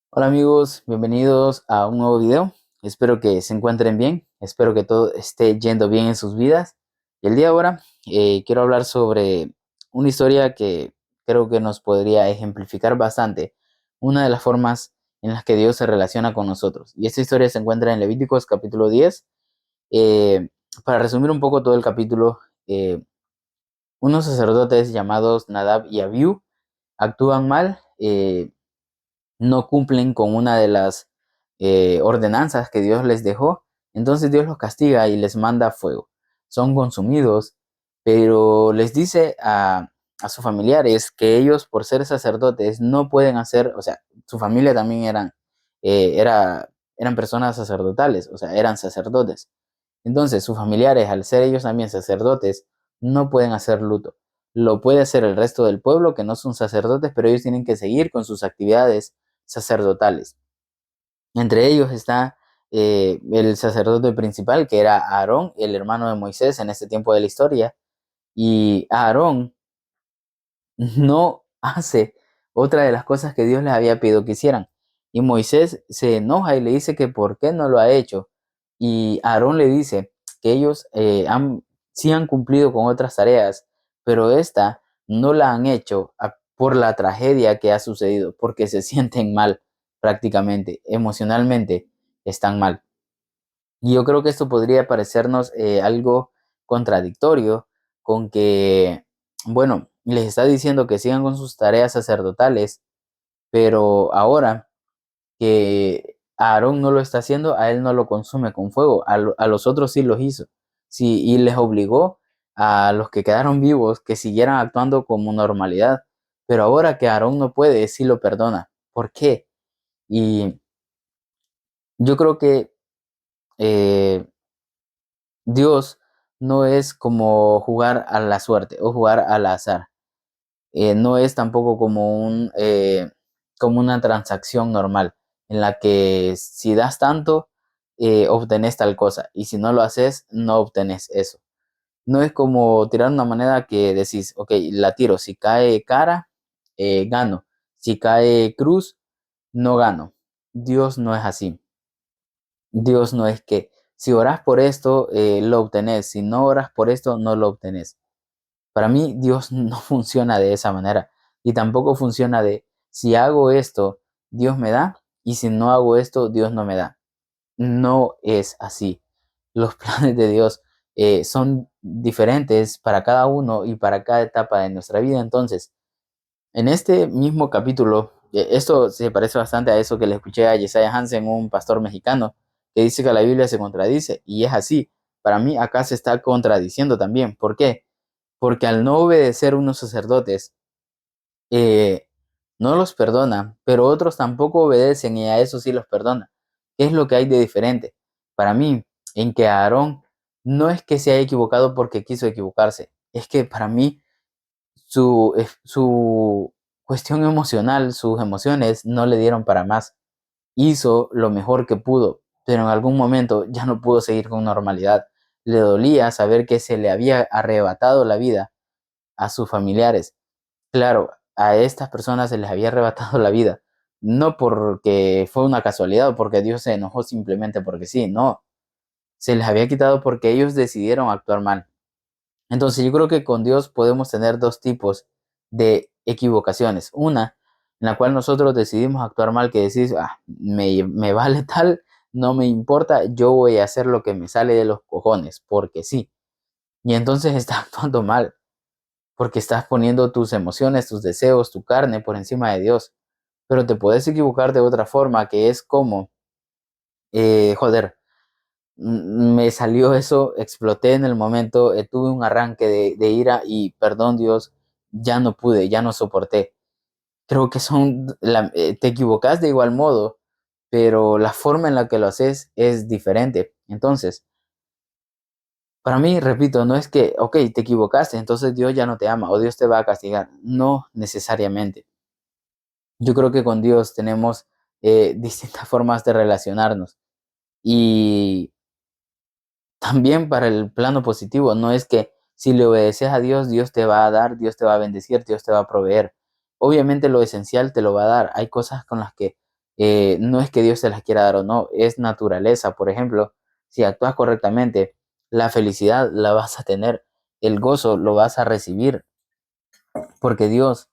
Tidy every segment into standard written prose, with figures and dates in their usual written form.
Hola amigos, bienvenidos a un nuevo video. Espero que se encuentren bien, espero que todo esté yendo bien en sus vidas. Y el día de ahora quiero hablar sobre una historia que creo que nos podría ejemplificar bastante una de las formas en las que Dios se relaciona con nosotros. Y esta historia se encuentra en Levíticos capítulo 10. Eh, para resumir un poco todo el capítulo, unos sacerdotes llamados Nadab y Abiú actúan mal. No cumplen con una de las ordenanzas que Dios les dejó, entonces Dios los castiga y les manda fuego. Son consumidos, pero les dice a sus familiares que ellos, por ser sacerdotes, no pueden hacer, o sea, su familia también eh, era, eran personas sacerdotales, o sea, eran sacerdotes. Entonces, sus familiares, al ser ellos también sacerdotes, no pueden hacer luto. Lo puede hacer el resto del pueblo que no son sacerdotes, pero ellos tienen que seguir con sus actividades sacerdotales. Entre ellos está el sacerdote principal, que era Aarón, el hermano de Moisés en este tiempo de la historia. Y Aarón no hace otra de las cosas que Dios les había pedido que hicieran. Y Moisés se enoja y le dice que por qué no lo ha hecho. Y Aarón le dice que ellos sí han cumplido con otras tareas, pero esta no la han hecho por la tragedia que ha sucedido, porque se sienten mal prácticamente, emocionalmente están mal. Y yo creo que esto podría parecernos algo contradictorio con que, bueno, les está diciendo que sigan con sus tareas sacerdotales, pero ahora que Aarón no lo está haciendo, a él no lo consume con fuego, a los otros sí los hizo. Sí, y les obligó a los que quedaron vivos que siguieran actuando como normalidad. Pero ahora que Aarón no puede, sí lo perdona. ¿Por qué? Y yo creo que eh, Dios no es como jugar a la suerte o jugar al azar. No es tampoco como una transacción normal en la que si das tanto, obtenés tal cosa y si no lo haces, no obtenés eso. No es como tirar una moneda que decís, ok, la tiro, si cae cara, gano, si cae cruz, no gano. Dios no es así. Dios no es que si oras por esto, lo obtenés, si no oras por esto, no lo obtenés. Para mí, Dios no funciona de esa manera. Y tampoco funciona de si hago esto, Dios me da, y si no hago esto, Dios no me da. No es así. Los planes de Dios son diferentes para cada uno y para cada etapa de nuestra vida. Entonces, en este mismo capítulo, esto se parece bastante a eso que le escuché a Jesiah Hansen, un pastor mexicano, que dice que la Biblia se contradice. Y es así. Para mí, acá se está contradiciendo también. ¿Por qué? Porque al no obedecer unos sacerdotes, eh, no los perdona, pero otros tampoco obedecen y a eso sí los perdona. ¿Qué es lo que hay de diferente? Para mí, en que Aarón no es que se haya equivocado porque quiso equivocarse, es que para mí su cuestión emocional, sus emociones no le dieron para más. Hizo lo mejor que pudo, pero en algún momento ya no pudo seguir con normalidad. Le dolía saber que se le había arrebatado la vida a sus familiares. Claro, a estas personas se les había arrebatado la vida, no porque fue una casualidad o porque Dios se enojó simplemente porque sí, no, se les había quitado porque ellos decidieron actuar mal. Entonces yo creo que con Dios podemos tener dos tipos de equivocaciones. Una en la cual nosotros decidimos actuar mal, que decís, me vale tal, no me importa, yo voy a hacer lo que me sale de los cojones, porque sí. Y entonces está actuando mal porque estás poniendo tus emociones, tus deseos, tu carne por encima de Dios. Pero te puedes equivocar de otra forma, que es como, joder, me salió eso, exploté en el momento, tuve un arranque de ira y perdón Dios, ya no pude, ya no soporté. Creo que te equivocas de igual modo, pero la forma en la que lo haces es diferente. Entonces, para mí, repito, no es que, ok, te equivocaste, entonces Dios ya no te ama o Dios te va a castigar. No necesariamente. Yo creo que con Dios tenemos distintas formas de relacionarnos. Y también para el plano positivo, no es que si le obedeces a Dios, Dios te va a dar, Dios te va a bendecir, Dios te va a proveer. Obviamente lo esencial te lo va a dar. Hay cosas con las que no es que Dios te las quiera dar o no, es naturaleza. Por ejemplo, si actúas correctamente, la felicidad la vas a tener, el gozo lo vas a recibir, porque Dios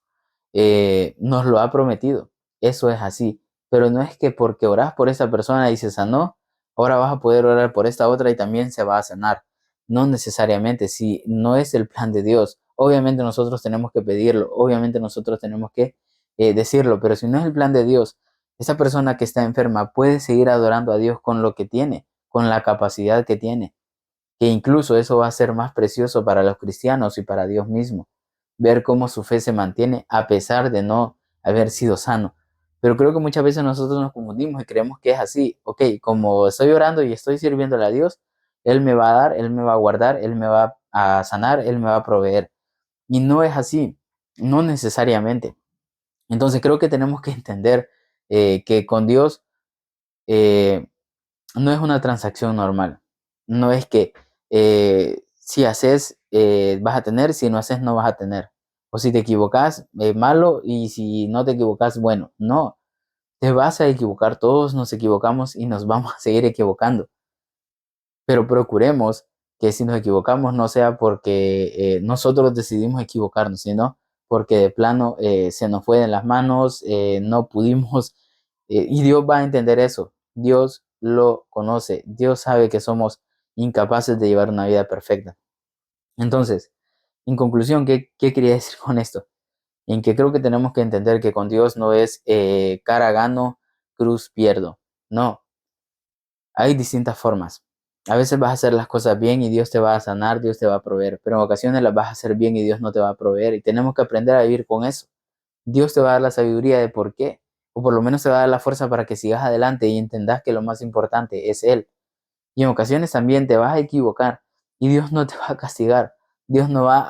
nos lo ha prometido. Eso es así. Pero no es que porque oras por esa persona y se sanó, ahora vas a poder orar por esta otra y también se va a sanar. No necesariamente, si no es el plan de Dios. Obviamente nosotros tenemos que pedirlo, obviamente nosotros tenemos que decirlo, pero si no es el plan de Dios, esa persona que está enferma puede seguir adorando a Dios con lo que tiene, con la capacidad que tiene, que incluso eso va a ser más precioso para los cristianos y para Dios mismo, ver cómo su fe se mantiene a pesar de no haber sido sano. Pero creo que muchas veces nosotros nos confundimos y creemos que es así. Ok, como estoy orando y estoy sirviéndole a Dios, Él me va a dar, Él me va a guardar, Él me va a sanar, Él me va a proveer. Y no es así, no necesariamente. Entonces creo que tenemos que entender que con Dios eh, no es una transacción normal. No es que si haces vas a tener, si no haces no vas a tener. O si te equivocas, malo, y si no te equivocas, bueno. No, te vas a equivocar, todos nos equivocamos y nos vamos a seguir equivocando. Pero procuremos que si nos equivocamos no sea porque nosotros decidimos equivocarnos, sino porque de plano se nos fue de las manos, no pudimos, y Dios va a entender eso. Dios lo conoce, Dios sabe que somos incapaces de llevar una vida perfecta. Entonces, en conclusión, ¿qué quería decir con esto? En que creo que tenemos que entender que con Dios no es cara gano, cruz pierdo. No, hay distintas formas. A veces vas a hacer las cosas bien y Dios te va a sanar, Dios te va a proveer, pero en ocasiones las vas a hacer bien y Dios no te va a proveer y tenemos que aprender a vivir con eso. Dios te va a dar la sabiduría de por qué, o por lo menos te va a dar la fuerza para que sigas adelante y entendas que lo más importante es Él. Y en ocasiones también te vas a equivocar y Dios no te va a castigar, Dios no va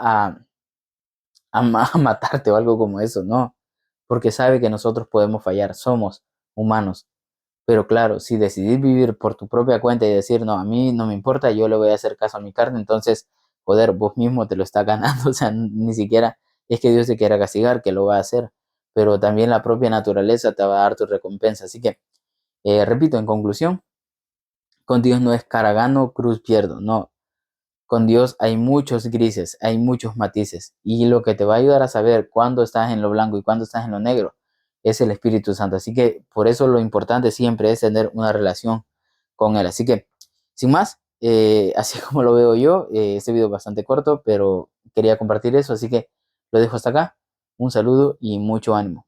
a matarte o algo como eso, no, porque sabe que nosotros podemos fallar, somos humanos. Pero claro, si decidís vivir por tu propia cuenta y decir, no, a mí no me importa, yo le voy a hacer caso a mi carne, entonces, joder, vos mismo te lo estás ganando, o sea, ni siquiera es que Dios te quiera castigar, que lo va a hacer, pero también la propia naturaleza te va a dar tu recompensa. Así que, repito, en conclusión, con Dios no es cara gano, cruz pierdo, no, con Dios hay muchos grises, hay muchos matices. Y lo que te va a ayudar a saber cuándo estás en lo blanco y cuándo estás en lo negro es el Espíritu Santo. Así que por eso lo importante siempre es tener una relación con Él. Así que, sin más, así como lo veo yo, este video es bastante corto, pero quería compartir eso. Así que lo dejo hasta acá. Un saludo y mucho ánimo.